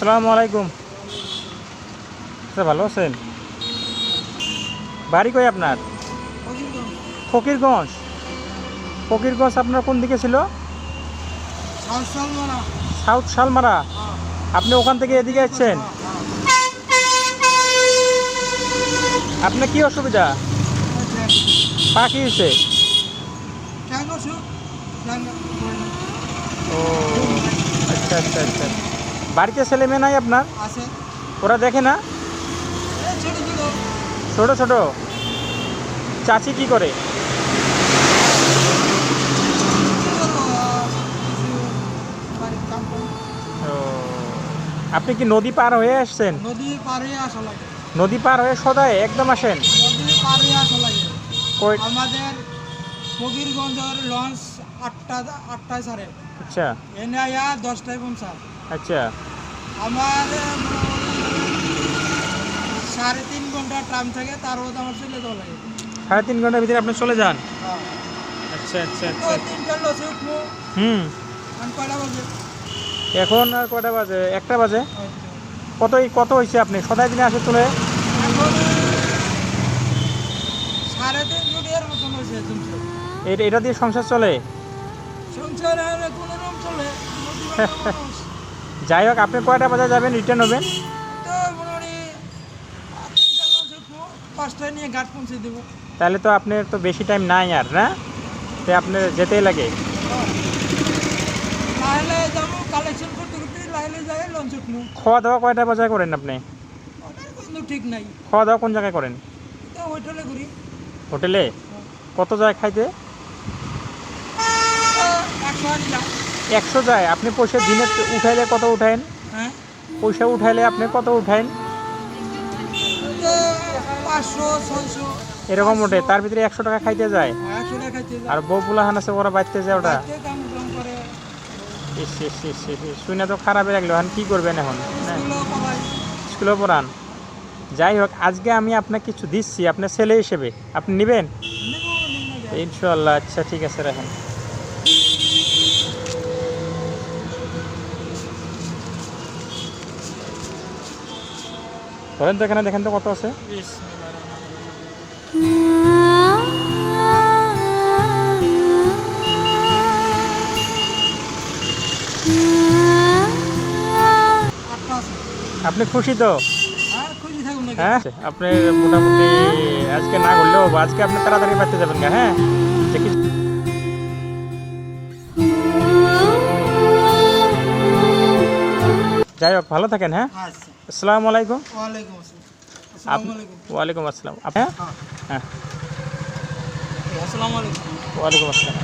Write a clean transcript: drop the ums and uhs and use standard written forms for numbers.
আসসালামু আলাইকুম। স্যার ভালো আছেন? বাড়ি কই আপনার? ফকিরগঞ্জ। ফকিরগঞ্জ আপনার কোন দিকে ছিল? সাউথ শালমারা। আপনি ওখান থেকে এদিকে আসছেন? আপনার কি অসুবিধা? পা কি হয়েছে? ও আচ্ছা আচ্ছা আচ্ছা। বাড়িতে ছেলে মেয়ে নাই আপনার? ওরা দেখে না? ছোট ছোট। চাচি কি করে? ও আপনি কি নদী পার হয়ে আসছেন? নদী পার হয়ে সদায় একদম আসেন? আমাদের ফকিরগঞ্জের লঞ্চ 8টায় ছাড়ে। আচ্ছা এনে আয়া 10টায় পৌঁছায়। আচ্ছা আমার 3.5 ঘন্টা ট্রাম থাকে, তার মধ্যে আমার চলে যাওয়া লাগে। 3.5 ঘন্টার ভিতরে আপনি চলে যান? আচ্ছা আচ্ছা আচ্ছা। 3টার লসে উঠবো। কয়টা বাজে? এখন আর কয়টা বাজে? 1টা বাজে। কত হয়েছে আপনি সদাই দিনে আসে তুলে? এখন 3.5 কোটির মতন হয়েছে। এটা দিয়ে সংসার চলে? সংসার আর কোনো রকম চলে। যাই হোক, আপনি কয়টা বাজে যাবেন, রিটার্ন হবেন? তো মোটামুটি 3টার লসে উঠবো, 5টায় নিয়ে ঘাট পৌঁছে দেবো। তাহলে তো আপনার তো বেশি টাইম নাই আর, না? তো আপনার যেতেই লাগে। লাইলে যাবো, কালেকশন করতে করতে লাইলে যাই লঞ্চ উঠবো। খাওয়া দাওয়া কয়টা বাজায় করেন আপনি? ওটার কোনো ঠিক নাই। খাওয়া দাওয়া কোন জায়গায় করেন? তো হোটেলে ঘুরি। হোটেলে? কত যায় খাইতে? 100 যায়। 100 যায়? আপনি পয়সা দিনে উঠাইলে কত উঠায়েন? হ্যাঁ, পয়সা উঠাইলে আপনি কত উঠায়েন? 500-600 এরকম ওঠে? তার ভিতরে 100 টাকা খাইতে যায়? 100 টাকা খাইতে যায়। আর বউ পোলাহান আছে, ওরা বাঁচতে যায় ওটা? বাড়িতে কাম টাম করে। শুনে তো খারাপই লাগলো। এখন কী করবেন এখন? স্কুলেও পড়াই। স্কুলেও পড়ান? যাই হোক, আজকে আমি আপনাকে কিছু দিচ্ছি আপনার ছেলে হিসেবে, আপনি নেবেন? ইনশাল্লাহ। আচ্ছা ঠিক আছে, রাখেন। ধরেন তো, এখানে দেখেন তো কত আছে। আপনি খুশি তো? খুশি থাকুন নাকি? হ্যাঁ, আপনি মোটামুটি আজকে না করলেও আজকে আপনি তাড়াতাড়ি বাড়তে যাবেন না? হ্যাঁ, দেখি। যাই হোক, ভালো থাকেন। হ্যাঁ, আচ্ছা। আসসালামু আলাইকুম। ওয়ালাইকুম আসসালাম। আসসালামু আলাইকুম। ওয়ালাইকুম আসসালাম। হ্যাঁ হ্যাঁ, আসসালামু আলাইকুম। ওয়ালাইকুম আসসালাম।